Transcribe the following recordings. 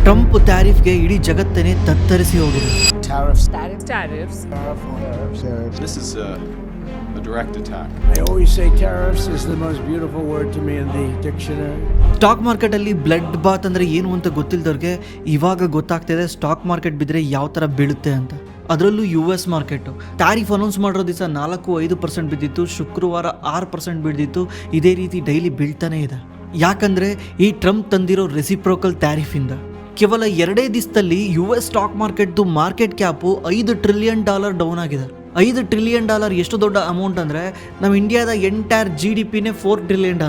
Trump ಟ್ಯಾರಿಫ್ಗೆ ಇಡೀ ಜಗತ್ತನ್ನೇ ತತ್ತರಿಸಿ ಹೋಗಿದೆ. Tariffs. This is a direct attack. I always say tariffs is the most beautiful word to me in the dictionary. Stock market ಅಲ್ಲಿ blood Baat ಅಂದ್ರೆ ಏನು ಅಂತ ಗೊತ್ತಿಲ್ಲದವ್ರಿಗೆ ಇವಾಗ ಗೊತ್ತಾಗ್ತಿದೆ ಸ್ಟಾಕ್ ಮಾರ್ಕೆಟ್ ಬಿದ್ದರೆ ಯಾವ ಥರ ಬೀಳುತ್ತೆ ಅಂತ. ಅದರಲ್ಲೂ US ಮಾರ್ಕೆಟು ಟ್ಯಾರಿಫ್ ಅನೌನ್ಸ್ ಮಾಡಿರೋ ದಿವಸ 4-5% ಬಿದ್ದಿತ್ತು, ಶುಕ್ರವಾರ 6% ಬಿದ್ದಿತ್ತು. ಇದೇ ರೀತಿ ಡೈಲಿ ಬೀಳ್ತಾನೆ ಇದೆ. ಯಾಕಂದರೆ ಈ ಟ್ರಂಪ್ ತಂದಿರೋ ರೆಸಿಪ್ರೋಕಲ್ ಟ್ಯಾರಿಫಿಂದ ಕೇವಲ 2 ದಿವಸದಲ್ಲಿ US ಸ್ಟಾಕ್ ಮಾರ್ಕೆಟ್ದು ಮಾರ್ಕೆಟ್ ಕ್ಯಾಪು $5 ಟ್ರಿಲಿಯನ್ ಡೌನ್ ಆಗಿದೆ. $5 ಟ್ರಿಲಿಯನ್ ಎಷ್ಟು ದೊಡ್ಡ ಅಮೌಂಟ್ ಅಂದರೆ ನಮ್ಮ ಇಂಡಿಯಾದ ಎಂಟೈರ್ GDPನೇ $4 ಟ್ರಿಲಿಯನ್.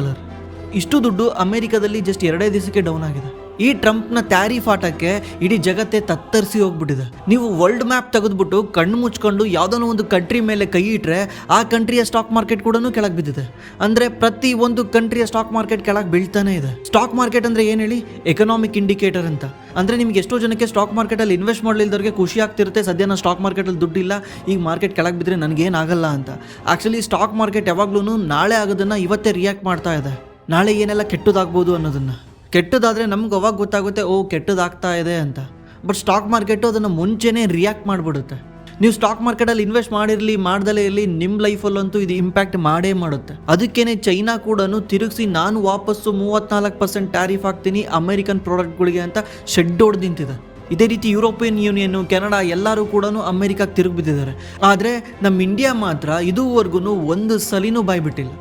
ಇಷ್ಟು ದುಡ್ಡು ಅಮೆರಿಕದಲ್ಲಿ ಜಸ್ಟ್ 2 ದಿವಸಕ್ಕೆ ಡೌನ್ ಆಗಿದೆ. ಈ ಟ್ರಂಪ್ನ ಟ್ಯಾರಿಫ್ ಆಟಕ್ಕೆ ಇಡೀ ಜಗತ್ತೇ ತತ್ತರಿಸಿ ಹೋಗ್ಬಿಟ್ಟಿದೆ. ನೀವು ವರ್ಲ್ಡ್ ಮ್ಯಾಪ್ ತೆಗೆದ್ಬಿಟ್ಟು ಕಣ್ಣು ಮುಚ್ಕೊಂಡು ಯಾವುದೋ ಒಂದು ಕಂಟ್ರಿ ಮೇಲೆ ಕೈ ಇಟ್ಟರೆ ಆ ಕಂಟ್ರಿಯ ಸ್ಟಾಕ್ ಮಾರ್ಕೆಟ್ ಕೂಡ ಕೆಳಗೆ ಬಿದ್ದಿದೆ. ಅಂದರೆ ಪ್ರತಿ ಒಂದು ಕಂಟ್ರಿಯ ಸ್ಟಾಕ್ ಮಾರ್ಕೆಟ್ ಕೆಳಗೆ ಬೀಳ್ತಾನೆ ಇದೆ. ಸ್ಟಾಕ್ ಮಾರ್ಕೆಟ್ ಅಂದರೆ ಏನು ಹೇಳಿ? ಎಕನಾಮಿಕ್ ಇಂಡಿಕೇಟರ್ ಅಂತ. ಅಂದರೆ ನಿಮ್ಗೆ ಎಷ್ಟೋ ಜನಕ್ಕೆ ಸ್ಟಾಕ್ ಮಾರ್ಕೆಟಲ್ಲಿ ಇನ್ವೆಸ್ಟ್ ಮಾಡಲಿಲ್ದವ್ರಿಗೆ ಖುಷಿ ಆಗ್ತಿರುತ್ತೆ, ಸದ್ಯ ನಾನು ಸ್ಟಾಕ್ ಮಾರ್ಕೆಟಲ್ಲಿ ದುಡ್ಡಿಲ್ಲ, ಈಗ ಮಾರ್ಕೆಟ್ ಕೆಳಗೆ ಬಿದ್ದರೆ ನನಗೇನಾಗಲ್ಲ ಅಂತ. ಆ್ಯಕ್ಚುಲಿ ಸ್ಟಾಕ್ ಮಾರ್ಕೆಟ್ ಯಾವಾಗ್ಲೂ ನಾಳೆ ಆಗೋದನ್ನು ಇವತ್ತೇ ರಿಯಾಕ್ಟ್ ಮಾಡ್ತಾ ಇದೆ. ನಾಳೆ ಏನೆಲ್ಲ ಕೆಟ್ಟದಾಗ್ಬೋದು ಅನ್ನೋದನ್ನು. ಕೆಟ್ಟದಾದರೆ ನಮ್ಗೆ ಅವಾಗ ಗೊತ್ತಾಗುತ್ತೆ, ಓ ಕೆಟ್ಟದಾಗ್ತಾ ಇದೆ ಅಂತ. ಬಟ್ ಸ್ಟಾಕ್ ಮಾರ್ಕೆಟು ಅದನ್ನು ಮುಂಚೆನೇ ರಿಯಾಕ್ಟ್ ಮಾಡಿಬಿಡುತ್ತೆ. ನೀವು ಸ್ಟಾಕ್ ಮಾರ್ಕೆಟಲ್ಲಿ ಇನ್ವೆಸ್ಟ್ ಮಾಡಿರಲಿ ಮಾಡ್ದಲೇ ಇರಲಿ, ನಿಮ್ಮ ಲೈಫಲ್ಲಂತೂ ಇದು ಇಂಪ್ಯಾಕ್ಟ್ ಮಾಡೇ ಮಾಡುತ್ತೆ. ಅದಕ್ಕೇ ಚೈನಾ ಕೂಡ ತಿರುಗಿಸಿ ನಾನು ವಾಪಸ್ಸು 34% ಟ್ಯಾರಿಫ್ ಹಾಕ್ತೀನಿ ಅಮೆರಿಕನ್ ಪ್ರಾಡಕ್ಟ್ಗಳಿಗೆ ಅಂತ ಶೆಡ್ ಹೊಡೆದು ನಿಂತಿದೆ. ಇದೇ ರೀತಿ ಯುರೋಪಿಯನ್ ಯೂನಿಯನ್ನು, ಕೆನಡಾ ಎಲ್ಲರೂ ಕೂಡ ಅಮೆರಿಕಕ್ಕೆ ತಿರುಗಿ ಬಿದ್ದಿದ್ದಾರೆ. ಆದರೆ ನಮ್ಮ ಇಂಡಿಯಾ ಮಾತ್ರ ಇದುವರೆಗೂ ಒಂದು ಸಲಿನೂ ಬಾಯ್ಬಿಟ್ಟಿಲ್ಲ.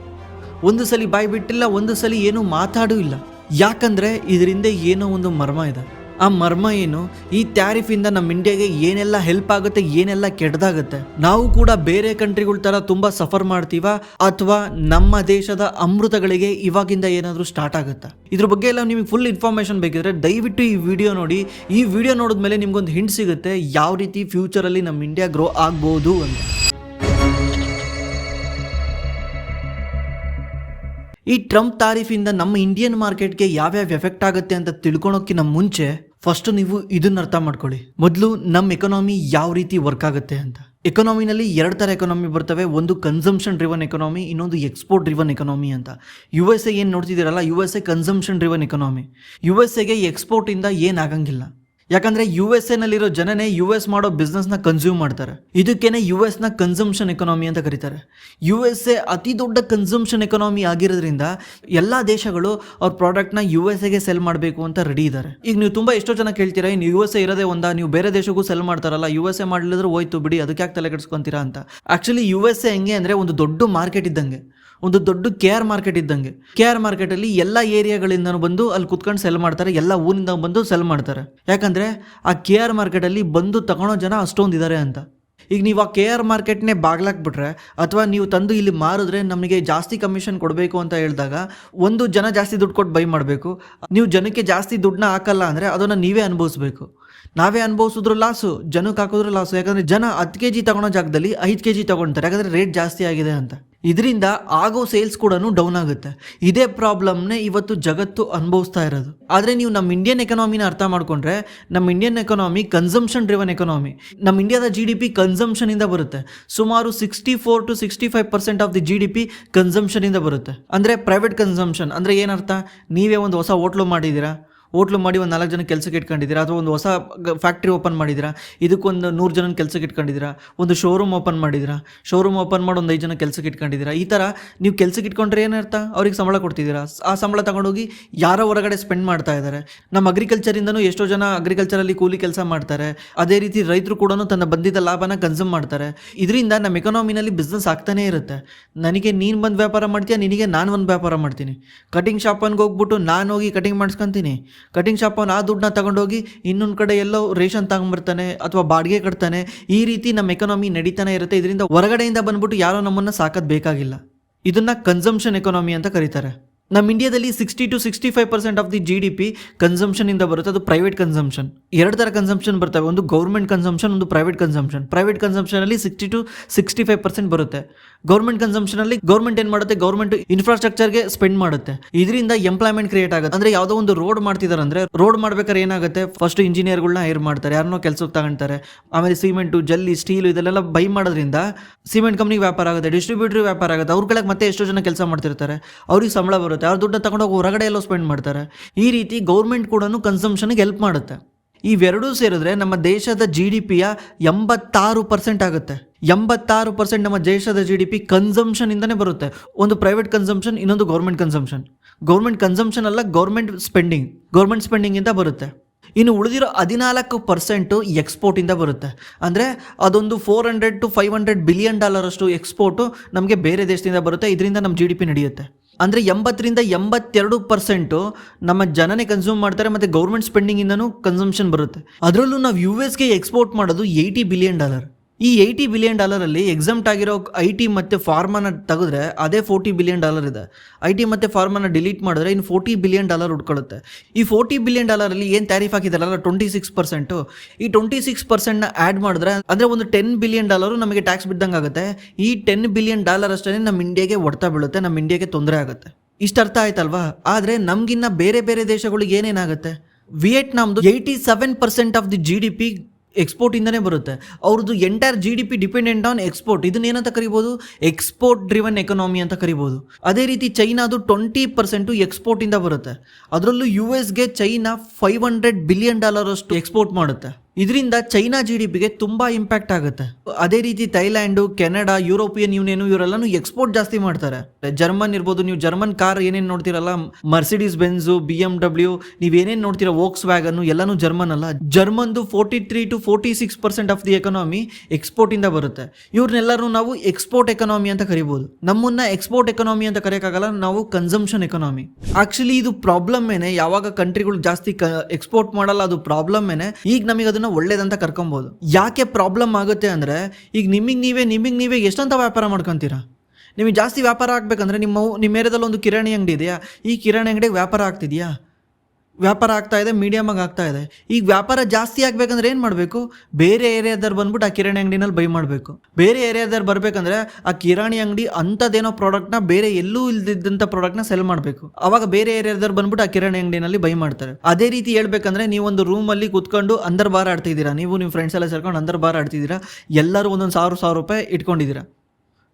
ಒಂದು ಸಲ ಬಾಯ್ಬಿಟ್ಟಿಲ್ಲ, ಒಂದು ಸಲ ಏನೂ ಮಾತಾಡೂ ಇಲ್ಲ. ಯಾಕಂದರೆ ಇದರಿಂದ ಏನೋ ಒಂದು ಮರ್ಮ ಇದೆ. ಆ ಮರ್ಮ ಏನು? ಈ ಟ್ಯಾರಿಫಿಂದ ನಮ್ಮ ಇಂಡಿಯಾಗೆ ಏನೆಲ್ಲ ಹೆಲ್ಪ್ ಆಗುತ್ತೆ, ಏನೆಲ್ಲ ಕೆಟ್ಟದಾಗುತ್ತೆ. ನಾವು ಕೂಡ ಬೇರೆ ಕಂಟ್ರಿಗಳ ಥರ ತುಂಬ ಸಫರ್ ಮಾಡ್ತೀವ, ಅಥವಾ ನಮ್ಮ ದೇಶದ ಅಮೃತಗಳಿಗೆ ಇವಾಗಿಂದ ಏನಾದರೂ ಸ್ಟಾರ್ಟ್ ಆಗುತ್ತಾ? ಇದ್ರ ಬಗ್ಗೆ ಎಲ್ಲ ನಿಮಗೆ ಫುಲ್ ಇನ್ಫಾರ್ಮೇಷನ್ ಬೇಕಿದ್ರೆ ದಯವಿಟ್ಟು ಈ ವಿಡಿಯೋ ನೋಡಿ. ಈ ವಿಡಿಯೋ ನೋಡಿದ್ಮೇಲೆ ನಿಮ್ಗೊಂದು ಹಿಂಟ್ ಸಿಗುತ್ತೆ ಯಾವ ರೀತಿ ಫ್ಯೂಚರಲ್ಲಿ ನಮ್ಮ ಇಂಡಿಯಾ ಗ್ರೋ ಆಗ್ಬೋದು ಅಂತ. ಈ ಟ್ರಂಪ್ ತಾರೀಫಿಂದ ನಮ್ಮ ಇಂಡಿಯನ್ ಮಾರ್ಕೆಟ್ಗೆ ಯಾವ್ಯಾವ ಎಫೆಕ್ಟ್ ಆಗುತ್ತೆ ಅಂತ ತಿಳ್ಕೊಳೋಕ್ಕಿಂತ ಮುಂಚೆ ಫಸ್ಟ್ ನೀವು ಇದನ್ನ ಅರ್ಥ ಮಾಡ್ಕೊಳ್ಳಿ. ಮೊದಲು ನಮ್ಮ ಎಕಾನಮಿ ಯಾವ ರೀತಿ ವರ್ಕ್ ಆಗುತ್ತೆ ಅಂತ. ಎಕಾನಮಿನಲ್ಲಿ 2 ಥರ ಎಕಾನಮಿ ಬರ್ತವೆ. ಒಂದು ಕನ್ಸಂಪ್ಷನ್ ಡ್ರಿವನ್ ಎಕಾನಮಿ, ಇನ್ನೊಂದು ಎಕ್ಸ್ಪೋರ್ಟ್ ಡ್ರಿವನ್ ಎಕಾನಮಿ ಅಂತ. USA ಏನು ನೋಡ್ತಿದ್ದೀರಲ್ಲ, USA ಕನ್ಸಂಪ್ಷನ್ ಡ್ರಿವನ್ ಎಕಾನಮಿ. USAಗೆ ಎಕ್ಸ್ಪೋರ್ಟಿಂದ ಏನಾಗಂಗಿಲ್ಲ. ಯಾಕಂದರೆ USA ಜನನೇ US ಮಾಡೋ ಬಿಸ್ನೆಸ್ನ ಕನ್ಸ್ಯೂಮ್ ಮಾಡ್ತಾರೆ. ಇದಕ್ಕೇನೆ USನ ಕನ್ಸಂಪ್ಷನ್ ಎಕಾನಮಿ ಅಂತ ಕರೀತಾರೆ. USA ಅತಿ ದೊಡ್ಡ ಕನ್ಸಂಪ್ಷನ್ ಎಕಾನಮಿ ಆಗಿರೋದ್ರಿಂದ ಎಲ್ಲ ದೇಶಗಳು ಅವ್ರ ಪ್ರಾಡಕ್ಟ್ನ USAಗೆ ಸೆಲ್ ಮಾಡಬೇಕು ಅಂತ ರೆಡಿ ಇದ್ದಾರೆ. ಈಗ ನೀವು ತುಂಬ ಎಷ್ಟೋ ಜನ ಕೇಳ್ತೀರಾ, ಇನ್ನು USA ಇರೋದೇ ಒಂದಾ, ನೀವು ಬೇರೆ ದೇಶಕ್ಕೂ ಸೆಲ್ ಮಾಡ್ತಾರಲ್ಲ, USA ಮಾಡಲಿದ್ರೆ ಹೋಯ್ತು ಬಿಡಿ, ಅದಕ್ಕೆ ಯಾಕೆ ತಲೆ ಕೆಡಿಸ್ಕೊಂತೀರಾ ಅಂತ. ಆ್ಯಕ್ಚುಲಿ USA ಹೆಂಗೆ ಅಂದರೆ ಒಂದು ದೊಡ್ಡ ಮಾರ್ಕೆಟ್ ಇದ್ದಂಗೆ, ಒಂದು ದೊಡ್ಡ KR ಮಾರ್ಕೆಟ್ ಇದ್ದಂಗೆ. KR ಮಾರ್ಕೆಟಲ್ಲಿ ಎಲ್ಲ ಏರಿಯಾಗಳಿಂದ ಬಂದು ಅಲ್ಲಿ ಕುತ್ಕೊಂಡು ಸೆಲ್ ಮಾಡ್ತಾರೆ, ಎಲ್ಲ ಊರಿಂದ ಬಂದು ಸೆಲ್ ಮಾಡ್ತಾರೆ. ಯಾಕಂದರೆ ಆ KR ಮಾರ್ಕೆಟಲ್ಲಿ ಬಂದು ತಗೊಳ್ಳೋ ಜನ ಅಷ್ಟೊಂದಿದ್ದಾರೆ ಅಂತ. ಈಗ ನೀವು ಆ KR ಮಾರ್ಕೆಟ್ನೇ ಬಾಗ್ಲಾಕ್ಬಿಟ್ರೆ, ಅಥವಾ ನೀವು ತಂದು ಇಲ್ಲಿ ಮಾರಿದ್ರೆ ನಮಗೆ ಜಾಸ್ತಿ ಕಮಿಷನ್ ಕೊಡಬೇಕು ಅಂತ ಹೇಳಿದಾಗ ಒಂದು ಜನ ಜಾಸ್ತಿ ದುಡ್ಡು ಕೊಟ್ಟು ಬೈ ಮಾಡಬೇಕು. ನೀವು ಜನಕ್ಕೆ ಜಾಸ್ತಿ ದುಡ್ಡನ್ನ ಹಾಕಲ್ಲ ಅಂದರೆ ಅದನ್ನು ನೀವೇ ಅನುಭವಿಸ್ಬೇಕು. ನಾವೇ ಅನುಭವಿಸಿದ್ರು ಲಾಸು, ಜನಕ್ಕೆ ಹಾಕಿದ್ರು ಲಾಸು. ಯಾಕಂದರೆ ಜನ 10 kg ತಗೊಳ್ಳೋ ಜಾಗದಲ್ಲಿ 5 kg ತಗೊಳ್ತಾರೆ, ಯಾಕಂದರೆ ರೇಟ್ ಜಾಸ್ತಿ ಆಗಿದೆ ಅಂತ. ಇದರಿಂದ ಆಗೋ ಸೇಲ್ಸ್ ಕೂಡ ಡೌನ್ ಆಗುತ್ತೆ. ಇದೇ ಪ್ರಾಬ್ಲಮ್ನೇ ಇವತ್ತು ಜಗತ್ತು ಅನುಭವಿಸ್ತಾ ಇರೋದು. ಆದರೆ ನೀವು ನಮ್ಮ ಇಂಡಿಯನ್ ಎಕಾನಮಿನ ಅರ್ಥ ಮಾಡ್ಕೊಂಡ್ರೆ, ನಮ್ಮ Indian economy consumption driven economy. ನಮ್ಮ ಇಂಡಿಯಾದ GDP ಕನ್ಸಂಪ್ಷನಿಂದ ಬರುತ್ತೆ. ಸುಮಾರು 64-65% ಆಫ್ ದಿ GDP ಕನ್ಸಂಪ್ಷನಿಂದ ಬರುತ್ತೆ. ಅಂದರೆ ಪ್ರೈವೇಟ್ ಕನ್ಸಂಪ್ಷನ್ ಅಂದರೆ ಏನರ್ಥ? ನೀವೇ ಒಂದು ಹೊಸ ಹೋಟ್ಲು ಮಾಡಿದ್ದೀರಾ, ಹೋಟ್ಲು ಮಾಡಿ ಒಂದು 4 ಜನ ಕೆಲಸಕ್ಕೆ ಇಟ್ಕೊಂಡಿದ್ದೀರಾ, ಅಥವಾ ಒಂದು ಹೊಸ ಫ್ಯಾಕ್ಟ್ರಿ ಓಪನ್ ಮಾಡಿದ್ದೀರಾ, ಇದಕ್ಕೊಂದು 100 ಜನ ಕೆಲಸಕ್ಕೆ ಇಟ್ಕೊಂಡಿದ್ದೀರಾ, ಒಂದು ಶೋರೂಮ್ ಓಪನ್ ಮಾಡಿದ್ದೀರಾ, ಶೋರೂಮ್ ಓಪನ್ ಮಾಡಿ ಒಂದು 5 ಜನ ಕೆಲಸಕ್ಕೆ ಇಟ್ಕೊಂಡಿದ್ದೀರಾ. ಈ ಥರ ನೀವು ಕೆಲಸಕ್ಕೆ ಇಟ್ಕೊಂಡ್ರೆ ಏನರ್ಥ? ಅವ್ರಿಗೆ ಸಂಬಳ ಕೊಡ್ತಿದ್ದೀರಾ, ಆ ಸಂಬಳ ತಗೊಂಡೋಗಿ ಯಾರೋ ಹೊರಗಡೆ ಸ್ಪೆಂಡ್ ಮಾಡ್ತಾ ಇದ್ದಾರೆ. ನಮ್ಮ ಅಗ್ರಿಕಲ್ಚರಿಂದನೂ ಎಷ್ಟೋ ಜನ ಅಗ್ರಿಕಲ್ಚರಲ್ಲಿ ಕೂಲಿ ಕೆಲಸ ಮಾಡ್ತಾರೆ. ಅದೇ ರೀತಿ ರೈತರು ಕೂಡ ತನ್ನ ಬಂದಿದ್ದ ಲಾಭನ ಕನ್ಸ್ಯೂಮ್ ಮಾಡ್ತಾರೆ. ಇದರಿಂದ ನಮ್ಮ ಎಕಾನಮಿನಲ್ಲಿ ಬಿಸ್ನೆಸ್ ಆಗ್ತಾನೇ ಇರುತ್ತೆ. ನನಗೆ ನೀನು ಬಂದು ವ್ಯಾಪಾರ ಮಾಡ್ತೀಯ, ನಿನಗೆ ನಾನು ಒಂದು ವ್ಯಾಪಾರ ಮಾಡ್ತೀನಿ. ಕಟಿಂಗ್ ಶಾಪನ್ಗೆ ಹೋಗ್ಬಿಟ್ಟು ನಾನು ಹೋಗಿ ಕಟಿಂಗ್ ಮಾಡಿಸ್ಕೊತೀನಿ. ಕಟಿಂಗ್ ಶಾಪನ್ನು ಆ ದುಡ್ಡನ್ನ ತಗೊಂಡೋಗಿ ಇನ್ನೊಂದು ಕಡೆ ಎಲ್ಲೋ ರೇಷನ್ ತಗೊಂಡ್ಬರ್ತಾನೆ ಅಥವಾ ಬಾಡಿಗೆ ಕಟ್ತಾನೆ. ಈ ರೀತಿ ನಮ್ಮ ಎಕಾನಮಿ ನಡೀತಾನೆ ಇರುತ್ತೆ. ಇದರಿಂದ ಹೊರಗಡೆಯಿಂದ ಬಂದ್ಬಿಟ್ಟು ಯಾರೋ ನಮ್ಮನ್ನು ಸಾಕೋದು ಬೇಕಾಗಿಲ್ಲ. ಇದನ್ನು ಕನ್ಸಂಪ್ಷನ್ ಎಕಾನಮಿ ಅಂತ ಕರೀತಾರೆ. ನಮ್ಮ ಇಂಡಿಯಾದಲ್ಲಿ 60-65% ಆಫ್ ದಿ GDP ಕನ್ಸಂಪ್ಷನಿಂದ ಬರುತ್ತೆ. ಅದು ಪ್ರೈವೇಟ್ ಕನ್ಸಂಪ್ಷನ್. 2 ಥರ ಕನ್ಸಂಪ್ಷನ್ ಬರ್ತವೆ, ಒಂದು ಗೌರ್ಮೆಂಟ್ ಕನ್ಸಂಪ್ಷನ್, ಒಂದು ಪ್ರೈವೇಟ್ ಕನ್ಸಂಪ್ಷನ್. ಪ್ರೈವೇಟ್ ಕನ್ಸಂಪ್ಷನಲ್ಲಿ 60-65% ಬರುತ್ತೆ. ಗೌರ್ಮೆಂಟ್ ಕನ್ಸಂಪ್ಷನಲ್ಲಿ ಗೌರ್ಮೆಂಟ್ ಏನು ಮಾಡುತ್ತೆ? ಗೌರ್ಮೆಂಟ್ ಇನ್ಫ್ರಾಸ್ಟ್ರಕ್ಚರ್ಗೆ ಸ್ಪೆಂಡ್ ಮಾಡುತ್ತೆ. ಇದರಿಂದ ಎಂಪ್ಲಾಯ್ಮೆಂಟ್ ಕ್ರಿಯೇಟ್ ಆಗುತ್ತೆ. ಅಂದರೆ ಯಾವುದೋ ಒಂದು ರೋಡ್ ಮಾಡ್ತಿದ್ದಾರೆ ಅಂದರೆ, ರೋಡ್ ಮಾಡ್ಬೇಕಾದ್ರೆ ಏನಾಗುತ್ತೆ? ಫಸ್ಟ್ ಇಂಜಿನಿಯರ್ಗಳನ್ನ ಹೈರ್ ಮಾಡ್ತಾರೆ, ಯಾರನ್ನೋ ಕೆಲಸಕ್ಕೆ ತಗೊಳ್ತಾರೆ. ಆಮೇಲೆ ಸಿಮೆಂಟು, ಜಲ್ಲಿ, ಸ್ಟೀಲು ಇದೆಲ್ಲ ಬೈ ಮಾಡೋದ್ರಿಂದ ಸಿಮೆಂಟ್ ಕಂಪ್ನಿಗೆ ವ್ಯಾಪಾರ ಆಗುತ್ತೆ, ಡಿಸ್ಟ್ರಿಬ್ಯೂಟರ್ ವ್ಯಾಪಾರ ಆಗುತ್ತೆ. ಅವ್ರ ಕೆಳಗೆ ಮತ್ತೆ ಎಷ್ಟೋ ಜನ ಕೆಲಸ ಮಾಡ್ತಿರ್ತಾರೆ, ಅವ್ರಿಗೆ ಸಂಬಳ ಬರುತ್ತೆ. ಬರುತ್ತೆ, ಅವ್ರ ದುಡ್ಡನ್ನ ತಗೊಂಡೋಗಿ ಹೊರಗಡೆ ಎಲ್ಲೋ ಸ್ಪೆಂಡ್ ಮಾಡ್ತಾರೆ. ಈ ರೀತಿ ಗೌರ್ಮೆಂಟ್ ಕೂಡ ಕನ್ಸಂಪ್ಷನ್ಗೆ ಹೆಲ್ಪ್ ಮಾಡುತ್ತೆ. ಇವೆರಡೂ ಸೇರಿದ್ರೆ ನಮ್ಮ ದೇಶದ GDPಯ 86% ಆಗುತ್ತೆ. 86% ನಮ್ಮ ದೇಶದ GDP ಕನ್ಸಂಪ್ಷನ್ ಇಂದನೇ ಬರುತ್ತೆ. ಒಂದು ಪ್ರೈವೇಟ್ ಕನ್ಸಂಪ್ಷನ್, ಇನ್ನೊಂದು ಗೌರ್ಮೆಂಟ್ ಕನ್ಸಂಪ್ಷನ್. ಗೌರ್ಮೆಂಟ್ ಕನ್ಸಂಪ್ಷನ್ ಅಲ್ಲ, ಗೌರ್ಮೆಂಟ್ ಸ್ಪೆಂಡಿಂಗ್ ಇಂದ ಬರುತ್ತೆ. ಇನ್ನು ಉಳಿದಿರೋ 14% ಎಕ್ಸ್ಪೋರ್ಟಿಂದ ಬರುತ್ತೆ. ಅಂದರೆ ಅದೊಂದು $400 to $500 ಬಿಲಿಯನ್ ಅಷ್ಟು ಎಕ್ಸ್ಪೋರ್ಟು ನಮಗೆ ಬೇರೆ ದೇಶದಿಂದ ಬರುತ್ತೆ. ಇದರಿಂದ ನಮ್ಮ GDP ನಡೆಯುತ್ತೆ. ಅಂದರೆ 80% 82% ನಮ್ಮ ಜನನೇ ಕನ್ಸ್ಯೂಮ್ ಮಾಡ್ತಾರೆ, ಮತ್ತು ಗೌರ್ಮೆಂಟ್ ಸ್ಪೆಂಡಿಂಗಿಂದನೂ ಕನ್ಸಂಪ್ಷನ್ ಬರುತ್ತೆ. ಅದರಲ್ಲೂ ನಾವು US ಎಕ್ಸ್ಪೋರ್ಟ್ ಮಾಡೋದು $80 ಬಿಲಿಯನ್. ಈ $80 ಬಿಲಿಯನ್ ಅಲ್ಲಿ ಎಕ್ಸಮ್ಟ್ ಆಗಿರೋ IT ಮತ್ತು ಫಾರ್ಮಾನ ತೆಗೆದ್ರೆ ಅದೇ $40 ಬಿಲಿಯನ್ ಇದೆ. IT ಮತ್ತು ಫಾರ್ಮಾನ ಡಿಲೀಟ್ ಮಾಡಿದ್ರೆ ಇನ್ನು $40 ಬಿಲಿಯನ್ ಉಟ್ಕೊಳ್ಳುತ್ತೆ. ಈ $40 ಬಿಲಿಯನ್ ಅಲ್ಲಿ ಏನು ಟ್ಯಾರಿಫ್ ಹಾಕಿದಾರಲ್ಲ 26%, ಈ 26%ನ ಆ್ಯಡ್ ಮಾಡಿದ್ರೆ ಅಂದರೆ ಒಂದು $10 ಬಿಲಿಯನ್ ನಮಗೆ ಟ್ಯಾಕ್ಸ್ ಬಿದ್ದಂಗೆ ಆಗುತ್ತೆ. ಈ $10 ಬಿಲಿಯನ್ ಅಷ್ಟೇ ನಮ್ಮ ಇಂಡಿಯಾಗೆ ಹೊಡ್ತಾ ಬೀಳುತ್ತೆ, ನಮ್ಮ ಇಂಡಿಯಾಗೆ ತೊಂದರೆ ಆಗುತ್ತೆ. ಇಷ್ಟು ಅರ್ಥ ಆಯ್ತಲ್ವಾ? ಆದರೆ ನಮಗಿನ್ನ ಬೇರೆ ಬೇರೆ ದೇಶಗಳಿಗೆ ಏನೇನಾಗುತ್ತೆ? ವಿಯೆಟ್ನಾಮ್ದು 87% ಆಫ್ ದಿ GDP ಎಕ್ಸ್ಪೋರ್ಟಿಂದನೇ ಬರುತ್ತೆ. ಅವ್ರದ್ದು entire GDP dependent on export. ಇದನ್ನೇನಂತ ಕರಿಬೋದು? ಎಕ್ಸ್ಪೋರ್ಟ್ ಡ್ರಿವನ್ ಎಕನಾಮಿ ಅಂತ ಕರಿಬೋದು. ಅದೇ ರೀತಿ ಚೈನಾದು 20% ಎಕ್ಸ್ಪೋರ್ಟಿಂದ ಬರುತ್ತೆ. ಅದರಲ್ಲೂ US ಚೈನಾ $500 ಬಿಲಿಯನ್ ಅಷ್ಟು ಎಕ್ಸ್ಪೋರ್ಟ್ ಮಾಡುತ್ತೆ. ಇದರಿಂದ ಚೈನಾ GDPಗೆ ತುಂಬ ಇಂಪ್ಯಾಕ್ಟ್ ಆಗುತ್ತೆ. ಅದೇ ರೀತಿ ಥೈಲ್ಯಾಂಡು, ಕೆನಡಾ, ಯುರೋಪಿಯನ್ ಯೂನಿಯನ್ ಇವರೆಲ್ಲನೂ ಎಕ್ಸ್ಪೋರ್ಟ್ ಜಾಸ್ತಿ ಮಾಡ್ತಾರೆ. ಜರ್ಮನ್ ಇರ್ಬೋದು, ನೀವು ಜರ್ಮನ್ ಕಾರ್ ಏನೇನು ನೋಡ್ತಿರಲ್ಲ, ಮರ್ಸಿಡೀಸ್ ಬೆನ್ಸು, BMW, ನೀವೇನೇನು ನೋಡ್ತೀರ, ವೋಕ್ಸ್ ವ್ಯಾಗನ್ನು, ಎಲ್ಲನೂ ಜರ್ಮನ್ ಅಲ್ಲ. ಜರ್ಮನ್ದು 43 to 46% ಆಫ್ ದಿ ಎಕನಾಮಿ ಎಕ್ಸ್ಪೋರ್ಟಿಂದ ಬರುತ್ತೆ. ಇವ್ರನ್ನೆಲ್ಲರೂ ನಾವು ಎಕ್ಸ್ಪೋರ್ಟ್ ಎಕನಾಮಿ ಅಂತ ಕರಿಬೋದು. ನಮ್ಮನ್ನ ಎಕ್ಸ್ಪೋರ್ಟ್ ಎಕನಾಮಿ ಅಂತ ಕರೆಯೋಕ್ಕಾಗಲ್ಲ, ನಾವು ಕನ್ಸಂಪ್ಷನ್ ಎಕನಾಮಿ. ಆಕ್ಚುಲಿ ಇದು ಪ್ರಾಬ್ಲಮ್ ಏನೇ, ಯಾವಾಗ ಕಂಟ್ರಿಗಳು ಜಾಸ್ತಿ ಎಕ್ಸ್ಪೋರ್ಟ್ ಮಾಡಲ್ಲ ಅದು ಪ್ರಾಬ್ಲಮ್ ಏನೇ. ಈಗ ನಮಗೆ ಅದನ್ನ ಒಳ್ಳೇದಂತ ಕರ್ಕೊಬಹುದು. ಯಾಕೆ ಪ್ರಾಬ್ಲಮ್ ಆಗುತ್ತೆ ಅಂದ್ರೆ, ಈಗ ನಿಮಗೆ ನೀವೇ ಎಷ್ಟಂತ ವ್ಯಾಪಾರ ಮಾಡ್ಕೊಂತೀರಾ? ನಿಮಗೆ ಜಾಸ್ತಿ ವ್ಯಾಪಾರ ಆಗ್ಬೇಕಂದ್ರೆ ನಿಮ್ಮ ಏರಿಯಾದಲ್ಲಿ ಒಂದು ಕಿರಾಣಿ ಅಂಗಡಿ ಇದೆಯಾ? ಈ ಕಿರಾಣಿ ಅಂಗಡಿಗೆ ವ್ಯಾಪಾರ ಆಗ್ತಿದೆಯಾ? ವ್ಯಾಪಾರ ಆಗ್ತಾ ಇದೆ, ಮೀಡಿಯಮಾಗಿ ಆಗ್ತಾ ಇದೆ. ಈಗ ವ್ಯಾಪಾರ ಜಾಸ್ತಿ ಆಗ್ಬೇಕಂದ್ರೆ ಏನು ಮಾಡಬೇಕು? ಬೇರೆ ಏರಿಯಾದವ್ರು ಬಂದ್ಬಿಟ್ಟು ಆ ಕಿರಾಣಿ ಅಂಗಡಿನಲ್ಲಿ ಬೈ ಮಾಡಬೇಕು. ಬೇರೆ ಏರಿಯಾದವ್ರು ಬರಬೇಕಂದ್ರೆ ಆ ಕಿರಾಣಿ ಅಂಗಡಿ ಅಂಥದ್ದೇನೋ ಪ್ರಾಡಕ್ಟ್ನ, ಬೇರೆ ಎಲ್ಲೂ ಇಲ್ದಿದ್ದಂಥ ಪ್ರಾಡಕ್ಟ್ನ ಸೆಲ್ ಮಾಡಬೇಕು. ಅವಾಗ ಬೇರೆ ಏರಿಯಾದವ್ರು ಬಂದ್ಬಿಟ್ಟು ಆ ಕಿರಾಣಿ ಅಂಗಡಿನಲ್ಲಿ ಬೈ ಮಾಡ್ತಾರೆ. ಅದೇ ರೀತಿ ಹೇಳ್ಬೇಕಂದ್ರೆ, ನೀವೊಂದು ರೂಮಲ್ಲಿ ಕೂತ್ಕೊಂಡು ಅಂದರ್ ಬಾರ್ ಆಡ್ತಿದ್ದೀರಾ, ನೀವು ನಿಮ್ಮ ಫ್ರೆಂಡ್ಸ್ ಎಲ್ಲ ಸೇರ್ಕೊಂಡು ಅಂದರ್ ಬಾರ್ ಆಡ್ತಿದ್ದೀರಾ, ಎಲ್ಲರೂ ಒಂದೊಂದು $1,000 ರೂಪಾಯಿ ಇಟ್ಕೊಂಡಿದ್ದೀರಾ.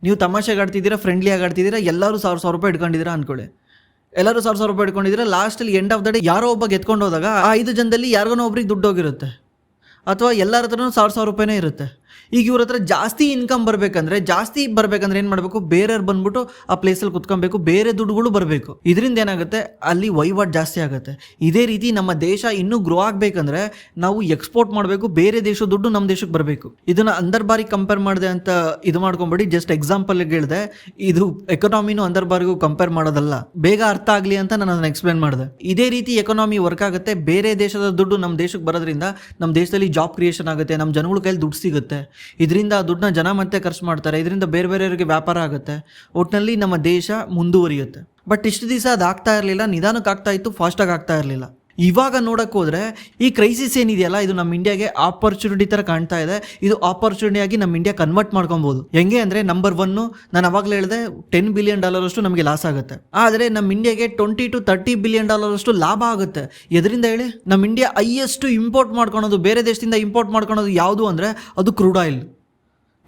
ನೀವು ತಮಾಷೆಗೆ ಆಡ್ತಿದ್ದೀರಾ, ಫ್ರೆಂಡ್ಲಿಯಾಗಿ ಆಡ್ತಿದ್ದೀರಾ, ಎಲ್ಲರೂ $1,000 ರೂಪಾಯಿ ಇಟ್ಕೊಂಡಿದ್ದೀರಾ ಅಂದ್ಕೊಳ್ಳಿ. ಎಲ್ಲರೂ $1,000 ರೂಪಾಯಿ ಇಟ್ಕೊಂಡಿದ್ರೆ ಲಾಸ್ಟಲ್ಲಿ ಎಂಡ್ ಆಫ್ ದ ಡೇ ಯಾರೋ ಒಬ್ಬ ಗೆತ್ಕೊಂಡು ಹೋದಾಗ ಆ 5 ಜನದಲ್ಲಿ ಯಾರಿಗೋ ಒಬ್ರಿಗೆ ದುಡ್ಡು ಹೋಗಿರುತ್ತೆ, ಅಥವಾ ಎಲ್ಲರ ಹತ್ರನೂ $1,000 ರೂಪಾಯಿನೇ ಇರುತ್ತೆ. ಈಗ ಇವ್ರ ಹತ್ರ ಜಾಸ್ತಿ ಇನ್ಕಮ್ ಬರಬೇಕಂದ್ರೆ ಏನು ಮಾಡಬೇಕು? ಬೇರೆಯವ್ರು ಬಂದ್ಬಿಟ್ಟು ಆ ಪ್ಲೇಸಲ್ಲಿ ಕುತ್ಕೊಬೇಕು, ಬೇರೆ ದುಡ್ಡುಗಳು ಬರಬೇಕು. ಇದರಿಂದ ಏನಾಗುತ್ತೆ? ಅಲ್ಲಿ ವಹಿವಾಟು ಜಾಸ್ತಿ ಆಗುತ್ತೆ. ಇದೇ ರೀತಿ ನಮ್ಮ ದೇಶ ಇನ್ನೂ ಗ್ರೋ ಆಗಬೇಕಂದ್ರೆ ನಾವು ಎಕ್ಸ್ಪೋರ್ಟ್ ಮಾಡಬೇಕು, ಬೇರೆ ದೇಶದ ದುಡ್ಡು ನಮ್ಮ ದೇಶಕ್ಕೆ ಬರಬೇಕು. ಇದನ್ನು ಅಂದರ್ ಬಾರಿಗೆ ಕಂಪೇರ್ ಮಾಡಿದೆ ಅಂತ ಇದು ಮಾಡ್ಕೊಂಬೇಡಿ, ಜಸ್ಟ್ ಎಕ್ಸಾಂಪಲ್ಗೆ ಹೇಳಿದೆ. ಇದು ಎಕನಾಮಿನೂ ಅಂದರ್ ಬಾರಿಗೂ ಕಂಪೇರ್ ಮಾಡೋದಲ್ಲ, ಬೇಗ ಅರ್ಥ ಆಗಲಿ ಅಂತ ನಾನು ಅದನ್ನು ಎಕ್ಸ್ಪ್ಲೇನ್ ಮಾಡಿದೆ. ಇದೇ ರೀತಿ ಎಕನಾಮಿ ವರ್ಕ್ ಆಗುತ್ತೆ. ಬೇರೆ ದೇಶದ ದುಡ್ಡು ನಮ್ಮ ದೇಶಕ್ಕೆ ಬರೋದ್ರಿಂದ ನಮ್ಮ ದೇಶದಲ್ಲಿ ಜಾಬ್ ಕ್ರಿಯೇಷನ್ ಆಗುತ್ತೆ, ನಮ್ಮ ಜನಗಳ ಕೈಯಲ್ಲಿ ದುಡ್ಡು ಸಿಗುತ್ತೆ. ಇದರಿಂದ ಆ ದುಡ್ಡನ್ನ ಜನ ಮತ್ತೆ ಖರ್ಚು ಮಾಡ್ತಾರೆ, ಇದರಿಂದ ಬೇರೆ ಬೇರೆಯವರಿಗೆ ವ್ಯಾಪಾರ ಆಗುತ್ತೆ. ಒಟ್ಟಿನಲ್ಲಿ ನಮ್ಮ ದೇಶ ಮುಂದುವರಿಯುತ್ತೆ. ಬಟ್ ಇಷ್ಟು ದಿವಸ ಅದು ಆಗ್ತಾ ಇರಲಿಲ್ಲ, ನಿಧಾನಕ್ಕೆ ಆಗ್ತಾ ಇತ್ತು, ಫಾಸ್ಟಾಗಿ ಆಗ್ತಾ ಇರಲಿಲ್ಲ. ಇವಾಗ ನೋಡಕ್ಕೆ ಹೋದರೆ ಈ ಕ್ರೈಸಿಸ್ ಏನಿದೆಯಲ್ಲ, ಇದು ನಮ್ಮ ಇಂಡಿಯಾಗೆ ಆಪರ್ಚುನಿಟಿ ಥರ ಕಾಣ್ತಾ ಇದೆ. ಇದು ಆಪರ್ಚುನಿಟಿಯಾಗಿ ನಮ್ಮ ಇಂಡಿಯಾ ಕನ್ವರ್ಟ್ ಮಾಡ್ಕೊಬೋದು. ಹೆಂಗೆ ಅಂದರೆ, ನಂಬರ್ 1, ನಾನು ಅವಾಗಲೇ ಹೇಳಿದೆ $10 ಬಿಲಿಯನ್ ಅಷ್ಟು ನಮಗೆ ಲಾಸ್ ಆಗುತ್ತೆ. ಆದರೆ ನಮ್ಮ ಇಂಡಿಯಾಗೆ $20 to $30 ಬಿಲಿಯನ್ ಅಷ್ಟು ಲಾಭ ಆಗುತ್ತೆ. ಎದರಿಂದ ಹೇಳಿ? ನಮ್ಮ ಇಂಡಿಯಾ ಹೈಯೆಸ್ಟ್ ಇಂಪೋರ್ಟ್ ಮಾಡ್ಕೊಳೋದು, ಬೇರೆ ದೇಶದಿಂದ ಇಂಪೋರ್ಟ್ ಮಾಡ್ಕೊಳೋದು ಯಾವುದು ಅಂದರೆ ಅದು ಕ್ರೂಡ್ ಆಯಿಲ್,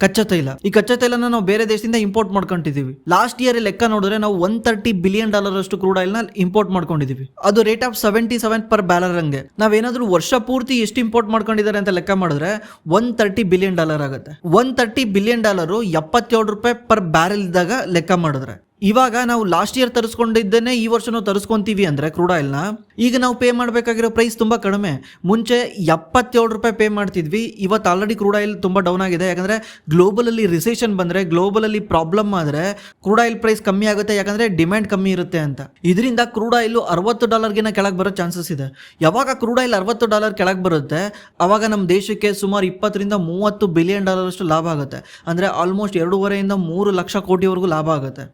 ಕಚ್ಚಾ ತೈಲ. ಈ ಕಚ್ಚಾ ತೈಲನ ನಾವು ಬೇರೆ ದೇಶದಿಂದ ಇಂಪೋರ್ಟ್ ಮಾಡ್ಕೊಂಡಿದ್ದೀವಿ. ಲಾಸ್ಟ್ ಇಯರ್ ಲೆಕ್ಕ ನೋಡಿದ್ರೆ ನಾವು $130 ಬಿಲಿಯನ್ ಅಷ್ಟು ಕ್ರೂಡ್ ಆಯಿಲ್ನ ಇಂಪೋರ್ಟ್ ಮಾಡ್ಕೊಂಡಿದ್ದೀವಿ. ಅದು ರೇಟ್ ಆಫ್ 77 per barrel. ಹಂಗೆ ನಾವೇನಾದ್ರೂ ವರ್ಷ ಪೂರ್ತಿ ಎಷ್ಟು ಇಂಪೋರ್ಟ್ ಮಾಡ್ಕೊಂಡಿದ್ದಾರೆ ಅಂತ ಲೆಕ್ಕ ಮಾಡಿದ್ರೆ $130 ಬಿಲಿಯನ್ ಆಗುತ್ತೆ. $130 ಬಿಲಿಯನ್ $77 per barrel ಇದ್ದಾಗ ಲೆಕ್ಕ ಮಾಡಿದ್ರೆ, ಇವಾಗ ನಾವು ಲಾಸ್ಟ್ ಇಯರ್ ತರಿಸ್ಕೊಂಡಿದ್ದೇನೆ ಈ ವರ್ಷನೂ ತರಿಸ್ಕೊಂತೀವಿ ಅಂದರೆ ಕ್ರೂಡ್ ಆಯಿಲ್ನ, ಈಗ ನಾವು ಪೇ ಮಾಡಬೇಕಾಗಿರೋ ಪ್ರೈಸ್ ತುಂಬ ಕಡಿಮೆ. ಮುಂಚೆ $77 ಪೇ ಮಾಡ್ತಿದ್ವಿ, ಇವತ್ತು ಆಲ್ರೆಡಿ ಕ್ರೂಡ್ ಆಯಿಲ್ ತುಂಬ ಡೌನ್ ಆಗಿದೆ. ಯಾಕಂದರೆ ಗ್ಲೋಬಲಲ್ಲಿ ರಿಸೆಷನ್ ಬಂದರೆ, ಗ್ಲೋಬಲಲ್ಲಿ ಪ್ರಾಬ್ಲಮ್ ಆದರೆ ಕ್ರೂಡ್ ಆಯಿಲ್ ಪ್ರೈಸ್ ಕಮ್ಮಿ ಆಗುತ್ತೆ, ಯಾಕಂದರೆ ಡಿಮ್ಯಾಂಡ್ ಕಮ್ಮಿ ಇರುತ್ತೆ ಅಂತ. ಇದರಿಂದ ಕ್ರೂಡ್ ಆಯಿಲ್ $60 ಕೆಳಗೆ ಬರೋ ಚಾನ್ಸಸ್ ಇದೆ. ಯಾವಾಗ ಕ್ರೂಡ್ ಆಯಿಲ್ $60 ಕೆಳಗೆ ಬರುತ್ತೆ, ಆವಾಗ ನಮ್ಮ ದೇಶಕ್ಕೆ ಸುಮಾರು $20 to $30 ಬಿಲಿಯನ್ ಅಷ್ಟು ಲಾಭ ಆಗುತ್ತೆ. ಅಂದರೆ ಆಲ್ಮೋಸ್ಟ್ 2.5 ಇಂದ 3 ಲಕ್ಷ ಕೋಟಿವರೆಗೂ ಲಾಭ ಆಗುತ್ತೆ.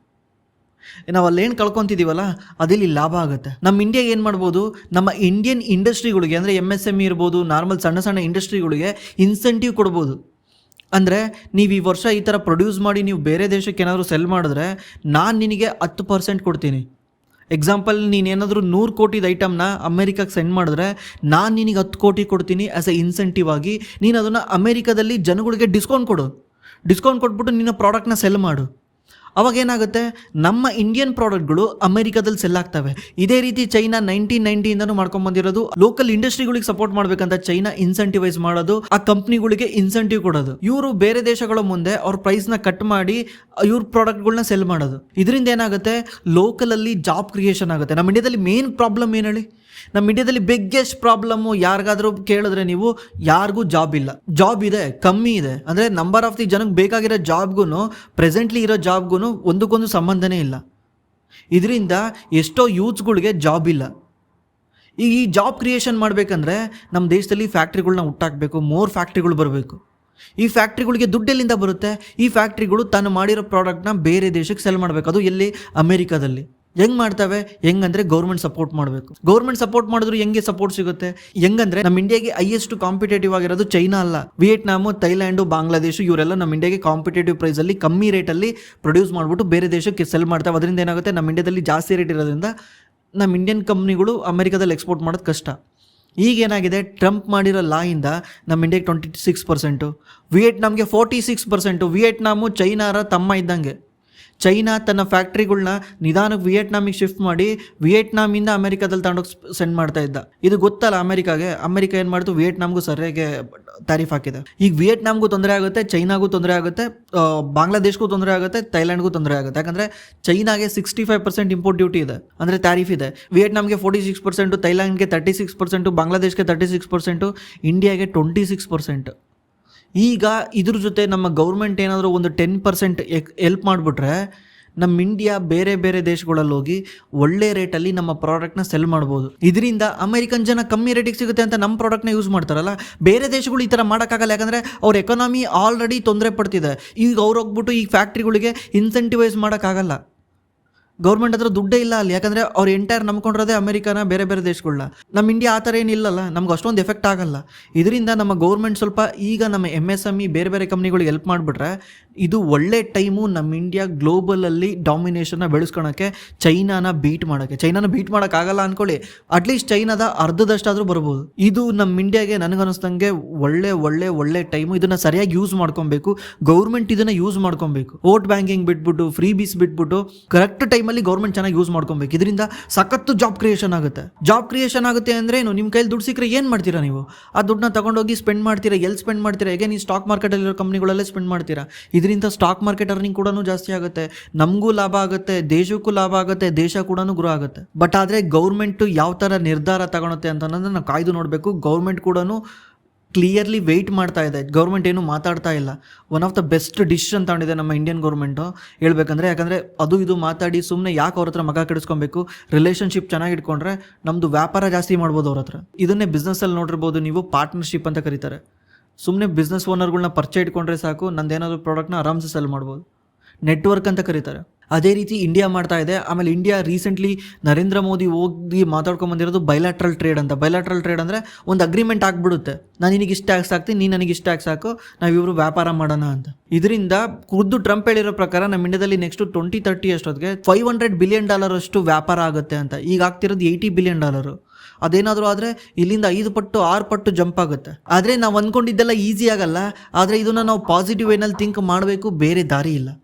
ನಾವು ಅಲ್ಲೇನು ಕಳ್ಕೊತಿದ್ದೀವಲ್ಲ ಅದಿಲ್ಲಿ ಲಾಭ ಆಗುತ್ತೆ. ನಮ್ಮ ಇಂಡಿಯಾ ಏನು ಮಾಡ್ಬೋದು? ನಮ್ಮ ಇಂಡಿಯನ್ ಇಂಡಸ್ಟ್ರಿಗಳಿಗೆ, ಅಂದರೆ MSME ಇರ್ಬೋದು, ನಾರ್ಮಲ್ ಸಣ್ಣ ಸಣ್ಣ ಇಂಡಸ್ಟ್ರಿಗಳಿಗೆ ಇನ್ಸೆಂಟಿವ್ ಕೊಡ್ಬೋದು. ಅಂದರೆ ನೀವು ಈ ವರ್ಷ ಈ ಥರ ಪ್ರೊಡ್ಯೂಸ್ ಮಾಡಿ ನೀವು ಬೇರೆ ದೇಶಕ್ಕೆ ಏನಾದರೂ ಸೆಲ್ ಮಾಡಿದ್ರೆ ನಾನು ನಿನಗೆ 10% ಕೊಡ್ತೀನಿ. ಎಕ್ಸಾಂಪಲ್, ನೀನೇನಾದರೂ 100 ಕೋಟಿದ ಐಟಮ್ನ ಅಮೇರಿಕಾಗೆ ಸೆಂಡ್ ಮಾಡಿದ್ರೆ ನಾನು ನಿನಗೆ 10 ಕೋಟಿ ಕೊಡ್ತೀನಿ ಆ್ಯಸ್ ಎ ಇನ್ಸೆಂಟಿವ್ ಆಗಿ. ನೀನು ಅದನ್ನು ಅಮೇರಿಕಾದಲ್ಲಿ ಜನಗಳಿಗೆ ಡಿಸ್ಕೌಂಟ್ ಕೊಟ್ಬಿಟ್ಟು ನಿನ್ನ ಪ್ರಾಡಕ್ಟ್ನ ಸೆಲ್ ಮಾಡು. ಅವಾಗ ಏನಾಗುತ್ತೆ, ನಮ್ಮ ಇಂಡಿಯನ್ ಪ್ರಾಡಕ್ಟ್ಗಳು ಅಮೆರಿಕಾದಲ್ಲಿ ಸೆಲ್ ಆಗ್ತವೆ. ಇದೇ ರೀತಿ ಚೈನಾ 1990ಇಂದನೂ ಮಾಡ್ಕೊಂಡ್ ಬಂದಿರೋದು. ಲೋಕಲ್ ಇಂಡಸ್ಟ್ರಿಗಳಿಗೆ ಸಪೋರ್ಟ್ ಮಾಡ್ಬೇಕಂತ ಚೈನಾ ಇನ್ಸೆಂಟಿವೈಸ್ ಮಾಡೋದು, ಆ ಕಂಪ್ನಿಗಳಿಗೆ ಇನ್ಸೆಂಟಿವ್ ಕೊಡೋದು. ಇವರು ಬೇರೆ ದೇಶಗಳ ಮುಂದೆ ಅವ್ರ ಪ್ರೈಸ್ನ ಕಟ್ ಮಾಡಿ ಇವ್ರ ಪ್ರಾಡಕ್ಟ್ಗಳನ್ನ ಸೆಲ್ ಮಾಡೋದು. ಇದರಿಂದ ಏನಾಗುತ್ತೆ, ಲೋಕಲ್ ಅಲ್ಲಿ ಜಾಬ್ ಕ್ರಿಯೇಷನ್ ಆಗುತ್ತೆ. ನಮ್ಮ ಇಂಡಿಯಾದಲ್ಲಿ ಮೇನ್ ಪ್ರಾಬ್ಲಮ್ ಏನು ಹೇಳಿ? ನಮ್ಮ ಇಂಡಿಯಾದಲ್ಲಿ ಬಿಗ್ಗೆಸ್ಟ್ ಪ್ರಾಬ್ಲಮ್ಮು ಯಾರಿಗಾದ್ರೂ ಕೇಳಿದ್ರೆ ನೀವು, ಯಾರಿಗೂ ಜಾಬ್ ಇಲ್ಲ. ಜಾಬ್ ಇದೆ, ಕಮ್ಮಿ ಇದೆ. ಅಂದರೆ ನಂಬರ್ ಆಫ್ ದಿ ಜನಕ್ಕೆ ಬೇಕಾಗಿರೋ ಜಾಬ್ಗೂ ಪ್ರೆಸೆಂಟ್ಲಿ ಇರೋ ಜಾಬ್ಗೂ ಒಂದಕ್ಕೊಂದು ಸಂಬಂಧನೇ ಇಲ್ಲ. ಇದರಿಂದ ಎಷ್ಟೋ ಯೂತ್ಸ್ಗಳಿಗೆ ಜಾಬ್ ಇಲ್ಲ. ಈ ಜಾಬ್ ಕ್ರಿಯೇಷನ್ ಮಾಡಬೇಕಂದ್ರೆ ನಮ್ಮ ದೇಶದಲ್ಲಿ ಫ್ಯಾಕ್ಟ್ರಿಗಳನ್ನ ಹುಟ್ಟಾಕಬೇಕು, ಮೋರ್ ಫ್ಯಾಕ್ಟ್ರಿಗಳು ಬರಬೇಕು. ಈ ಫ್ಯಾಕ್ಟ್ರಿಗಳಿಗೆ ದುಡ್ಡೆಲ್ಲಿಂದ ಬರುತ್ತೆ? ಈ ಫ್ಯಾಕ್ಟ್ರಿಗಳು ತಾನು ಮಾಡಿರೋ ಪ್ರಾಡಕ್ಟ್ನ ಬೇರೆ ದೇಶಕ್ಕೆ ಸೆಲ್ ಮಾಡಬೇಕು. ಅದು ಎಲ್ಲಿ? ಅಮೆರಿಕಾದಲ್ಲಿ. ಹೆಂಗೆ ಮಾಡ್ತವೆ? ಹೆಂಗಂದ್ರೆ ಗೌರ್ಮೆಂಟ್ ಸಪೋರ್ಟ್ ಮಾಡಬೇಕು. ಗೌರ್ಮೆಂಟ್ ಸಪೋರ್ಟ್ ಮಾಡಿದ್ರು ಹೆಂಗೆ ಸಪೋರ್ಟ್ ಸಿಗುತ್ತೆ? ಹೆಂಗಂದ್ರೆ ನಮ್ಮ ಇಂಡಿಯಾಗೆ ಹೈಯೆಸ್ಟ್ ಕಾಂಪಿಟೇಟಿವ್ ಆಗಿರೋದು ಚೈನಾ ಅಲ್ಲ, ವಿಯೆಟ್ನಾಮು, ಥೈಲ್ಯಾಂಡು, ಬಾಂಗ್ಲಾದೇಶ, ಇವರೆಲ್ಲ ನಮ್ಮ ಇಂಡಿಯಾಗೆ ಕಾಂಪಿಟೇಟಿವ್ ಪ್ರೈಸಲ್ಲಿ ಕಮ್ಮಿ ರೇಟಲ್ಲಿ ಪ್ರೊಡ್ಯೂಸ್ ಮಾಡಿಬಿಟ್ಟು ಬೇರೆ ದೇಶಕ್ಕೆ ಸೆಲ್ ಮಾಡ್ತಾವೆ. ಅದರಿಂದ ಏನಾಗುತ್ತೆ, ನಮ್ಮ ಇಂಡಿಯಾದಲ್ಲಿ ಜಾಸ್ತಿ ರೇಟ್ ಇರೋದ್ರಿಂದ ನಮ್ಮ ಇಂಡಿಯನ್ ಕಂಪ್ನಿಗಳು ಅಮೆರಿಕಾದಲ್ಲಿ ಎಕ್ಸ್ಪೋರ್ಟ್ ಮಾಡೋದು ಕಷ್ಟ. ಈಗೇನಾಗಿದೆ, ಟ್ರಂಪ್ ಮಾಡಿರೋ ಲಾಯಿಂದ ನಮ್ಮ ಇಂಡಿಯಾಗೆ 26%, ವಿಯೆಟ್ನಾಮ್ಗೆ 46%. ವಿಯೆಟ್ನಾಮು ಚೈನಾರ ತಮ್ಮ ಇದ್ದಂಗೆ. ಚೈನಾ ತನ್ನ ಫ್ಯಾಕ್ಟ್ರಿಗಳನ್ನ ನಿಧಾನಕ್ಕೆ ವಿಯೆಟ್ನಾಮಿಗೆ ಶಿಫ್ಟ್ ಮಾಡಿ ವಿಯೆಟ್ನಾಮಿಂದ ಅಮೆರಿಕಾದಲ್ಲಿ ತಗೊಂಡೋಗಿ ಸೆಂಡ್ ಮಾಡ್ತಾ ಇದ್ದ. ಇದು ಗೊತ್ತಲ್ಲ ಅಮೆರಿಕಾಗೆ. ಅಮೆರಿಕ ಏನು ಮಾಡ್ತು, ವಿಯೆಟ್ನಾಮ್ಗೂ ಸರಿಯಾಗಿ ತಾರೀಫ್ ಹಾಕಿದೆ. ಈಗ ವಿಯೆಟ್ನಾಮ್ಗೂ ತೊಂದರೆ ಆಗುತ್ತೆ, ಚೈನಾಗೂ ತೊಂದರೆ ಆಗುತ್ತೆ, ಬಾಂಗ್ಲಾದೇಶಕ್ಕೂ ತೊಂದರೆ ಆಗುತ್ತೆ, ಥೈಲ್ಯಾಂಡ್ಗೂ ತೊಂದರೆ ಆಗುತ್ತೆ. ಯಾಕಂದರೆ ಚೈನಾಗೆ 65% ಇಂಪೋರ್ಟ್ ಡ್ಯೂಟಿ ಇದೆ, ಅಂದರೆ ಟ್ಯಾರಿಫ್ ಇದೆ. ವಿಯೆಟ್ನಾಮ್ಗೆ 46%, ಥೈಲ್ಯಾಂಡ್ಗೆ 36%, ಬಾಂಗ್ಲಾದೇಶ್ಗೆ 36%, ಇಂಡಿಯಾಗೆ 26%. ಈಗ ಇದ್ರ ಜೊತೆ ನಮ್ಮ ಗೌರ್ಮೆಂಟ್ ಏನಾದರೂ ಒಂದು 10% ಹೆಲ್ಪ್ ಮಾಡಿಬಿಟ್ರೆ ನಮ್ಮ ಇಂಡಿಯಾ ಬೇರೆ ಬೇರೆ ದೇಶಗಳಲ್ಲಿ ಹೋಗಿ ಒಳ್ಳೆ ರೇಟಲ್ಲಿ ನಮ್ಮ ಪ್ರಾಡಕ್ಟ್ನ ಸೆಲ್ ಮಾಡ್ಬೋದು. ಇದರಿಂದ ಅಮೆರಿಕನ್ ಜನ ಕಮ್ಮಿ ರೇಟಿಗೆ ಸಿಗುತ್ತೆ ಅಂತ ನಮ್ಮ ಪ್ರಾಡಕ್ಟ್ನ ಯೂಸ್ ಮಾಡ್ತಾರಲ್ಲ. ಬೇರೆ ದೇಶಗಳು ಈ ಥರ ಮಾಡೋಕ್ಕಾಗಲ್ಲ, ಯಾಕಂದರೆ ಅವ್ರ ಎಕಾನಮಿ ಆಲ್ರೆಡಿ ತೊಂದರೆ ಪಡ್ತಿದೆ. ಈಗ ಅವ್ರು ಹೋಗ್ಬಿಟ್ಟು ಈ ಫ್ಯಾಕ್ಟ್ರಿಗಳಿಗೆ ಇನ್ಸೆಂಟಿವೈಸ್ ಮಾಡೋಕ್ಕಾಗಲ್ಲ. ಗೌರ್ಮೆಂಟ್ ಹತ್ರ ದುಡ್ಡೇ ಇಲ್ಲ ಅಲ್ಲಿ, ಯಾಕಂದರೆ ಅವ್ರು ಎಂಟೈರ್ ನಂಬ್ಕೊಂಡಿರೋದೇ ಅಮೆರಿಕಾನ, ಬೇರೆ ಬೇರೆ ದೇಶಗಳನ್ನ. ನಮ್ಮ ಇಂಡಿಯಾ ಆ ಥರ ಏನಿಲ್ಲಲ್ಲ, ನಮ್ಗೆ ಅಷ್ಟೊಂದು ಎಫೆಕ್ಟ್ ಆಗಲ್ಲ. ಇದರಿಂದ ನಮ್ಮ ಗೌರ್ಮೆಂಟ್ ಸ್ವಲ್ಪ ಈಗ ನಮ್ಮ MSME ಬೇರೆ ಬೇರೆ ಕಂಪ್ನಿಗಳಿಗೆ ಹೆಲ್ಪ್ ಮಾಡಿಬಿಟ್ರೆ ಇದು ಒಳ್ಳೆ ಟೈಮು ನಮ್ಮ ಇಂಡಿಯಾ ಗ್ಲೋಬಲಲ್ಲಿ ಡಾಮಿನೇಷನ್ನ ಬೆಳೆಸ್ಕೊಳಕ್ಕೆ, ಚೈನಾನ ಬೀಟ್ ಮಾಡೋಕ್ಕಾಗಲ್ಲ ಅಂದ್ಕೊಳ್ಳಿ, ಅಟ್ಲೀಸ್ಟ್ ಚೈನಾದ ಅರ್ಧದಷ್ಟಾದರೂ ಬರ್ಬೋದು. ಇದು ನಮ್ಮ ಇಂಡಿಯಾಗೆ ನನಗನ್ನಿಸ್ದಂಗೆ ಒಳ್ಳೆ ಟೈಮು. ಇದನ್ನು ಸರಿಯಾಗಿ ಯೂಸ್ ಮಾಡ್ಕೊಬೇಕು. ಗೌರ್ಮೆಂಟ್ ಇದನ್ನು ಯೂಸ್ ಮಾಡ್ಕೊಬೇಕು. ವೋಟ್ ಬ್ಯಾಂಕಿಂಗ್ ಬಿಟ್ಬಿಟ್ಟು, ಫ್ರೀ ಬೀಸ್ ಬಿಟ್ಬಿಟ್ಟು ಕರೆಕ್ಟ್ ಟೈಮಲ್ಲಿ ಗೌರ್ಮೆಂಟ್ ಚೆನ್ನಾಗಿ ಯೂಸ್ ಮಾಡ್ಕೊಬೇಕು. ಇದರಿಂದ ಸಖತ್ತು ಜಾಬ್ ಕ್ರಿಯೇಷನ್ ಆಗುತ್ತೆ. ಅಂದ್ರೆ ಏನು, ನಿಮ್ಮ ಕೈಲಿ ದುಡ್ಡು ಸಿಕ್ಕರೆ ಏನು ಮಾಡ್ತೀರಾ ನೀವು? ಆ ದುಡ್ಡನ್ನ ತಗೊಂಡೋಗಿ ಸ್ಪೆಂಡ್ ಮಾಡ್ತೀರಾ. ಎಲ್ಲಿ ಸ್ಪೆಂಡ್ ಮಾಡ್ತೀರಾ? ಹೇಗೆ ನೀವು ಸ್ಟಾಕ್ ಮಾರ್ಕೆಟಲ್ಲಿರೋ ಕಂಪ್ನಿಗಳಲ್ಲೇ ಸ್ಪೆಂಡ್ ಮಾಡ್ತೀರಾ. ಇದರಿಂದ ಸ್ಟಾಕ್ ಮಾರ್ಕೆಟ್ ಅರ್ನಿಂಗ್ ಕೂಡ ಜಾಸ್ತಿ ಆಗುತ್ತೆ, ನಮಗೂ ಲಾಭ ಆಗುತ್ತೆ, ದೇಶಕ್ಕೂ ಲಾಭ ಆಗುತ್ತೆ, ದೇಶ ಕೂಡ ಗ್ರೋ ಆಗುತ್ತೆ. ಬಟ್ ಆದರೆ ಗೌರ್ಮೆಂಟು ಯಾವ ಥರ ನಿರ್ಧಾರ ತಗೊಳುತ್ತೆ ಅಂತ ಅನ್ನೋದನ್ನ ನಾವು ಕಾಯ್ದು ನೋಡಬೇಕು. ಗೌರ್ಮೆಂಟ್ ಕೂಡ ಕ್ಲಿಯರ್ಲಿ ವೆಯ್ಟ್ ಮಾಡ್ತಾ ಇದೆ. ಗೌರ್ಮೆಂಟ್ ಏನು ಮಾತಾಡ್ತಾ ಇಲ್ಲ. One of the best decision ತಗೊಂಡಿದೆ ನಮ್ಮ ಇಂಡಿಯನ್ ಗೌರ್ಮೆಂಟು ಹೇಳ್ಬೇಕಂದ್ರೆ. ಯಾಕಂದರೆ ಅದು ಇದು ಮಾತಾಡಿ ಸುಮ್ಮನೆ ಯಾಕೆ ಅವ್ರ ಹತ್ರ ಮಗ ಕೆಡಿಸ್ಕೊಬೇಕು. ರಿಲೇಷನ್ಶಿಪ್ ಚೆನ್ನಾಗಿ ಇಟ್ಕೊಂಡ್ರೆ ನಮ್ಮದು ವ್ಯಾಪಾರ ಜಾಸ್ತಿ ಮಾಡ್ಬೋದು ಅವ್ರ ಹತ್ರ. ಇದನ್ನೇ ಬಿಸ್ನೆಸ್ಸಲ್ಲಿ ನೋಡಿರ್ಬೋದು ನೀವು, ಪಾರ್ಟ್ನರ್ಶಿಪ್ ಅಂತ ಕರೀತಾರೆ. ಸುಮ್ಮನೆ ಬಿಸ್ನೆಸ್ ಓನರ್ಗಳನ್ನ ಪರಿಚಯ ಇಟ್ಕೊಂಡ್ರೆ ಸಾಕು, ನಂದೇನಾದರೂ ಪ್ರಾಡಕ್ಟ್ನ ಆರಾಮ್ಸೆ ಸೆಲ್ ಮಾಡ್ಬೋದು. ನೆಟ್ವರ್ಕ್ ಅಂತ ಕರೀತಾರೆ. ಅದೇ ರೀತಿ ಇಂಡಿಯಾ ಮಾಡ್ತಾ ಇದೆ. ಆಮೇಲೆ ಇಂಡಿಯಾ ರೀಸೆಂಟ್ಲಿ ನರೇಂದ್ರ ಮೋದಿ ಹೋಗಿ ಮಾತಾಡ್ಕೊಂಬಂದಿರೋದು ಬೈಲಾಟ್ರಲ್ ಟ್ರೇಡ್ ಅಂತ. ಬೈಲಾಟ್ರಲ್ ಟ್ರೇಡ್ ಅಂದರೆ ಒಂದು ಅಗ್ರಿಮೆಂಟ್ ಆಗ್ಬಿಡುತ್ತೆ, ನಾನು ನಿನಗೆ ಇಷ್ಟ ಟ್ಯಾಕ್ಸ್ ಹಾಕ್ತೀನಿ, ನೀನು ನನಗೆ ಇಷ್ಟ ಟ್ಯಾಕ್ಸ್ ಹಾಕು, ನಾವಿಬ್ರು ವ್ಯಾಪಾರ ಮಾಡೋಣ ಅಂತ. ಇದರಿಂದ ಖುದ್ದು ಟ್ರಂಪ್ ಹೇಳಿರೋ ಪ್ರಕಾರ ನಮ್ಮ ಇಂಡಿಯಾದಲ್ಲಿ ನೆಕ್ಸ್ಟ್ 2030 ಅಷ್ಟೊತ್ತಿಗೆ $500 ಬಿಲಿಯನ್ ಅಷ್ಟು ವ್ಯಾಪಾರ ಆಗುತ್ತೆ ಅಂತ. ಈಗ ಆಗ್ತಿರೋದು $80 ಬಿಲಿಯನ್. ಅದೇನಾದರೂ ಆದರೆ ಇಲ್ಲಿಂದ 5 ಪಟ್ಟು 6 ಪಟ್ಟು ಜಂಪ್ ಆಗುತ್ತೆ. ಆದರೆ ನಾವು ಅಂದ್ಕೊಂಡಿದ್ದೆಲ್ಲ ಈಸಿ ಆಗಲ್ಲ. ಆದರೆ ಇದನ್ನು ನಾವು ಪಾಸಿಟಿವ್ ವೇನಲ್ಲಿ ಥಿಂಕ್ ಮಾಡಬೇಕು, ಬೇರೆ ದಾರಿ ಇಲ್ಲ.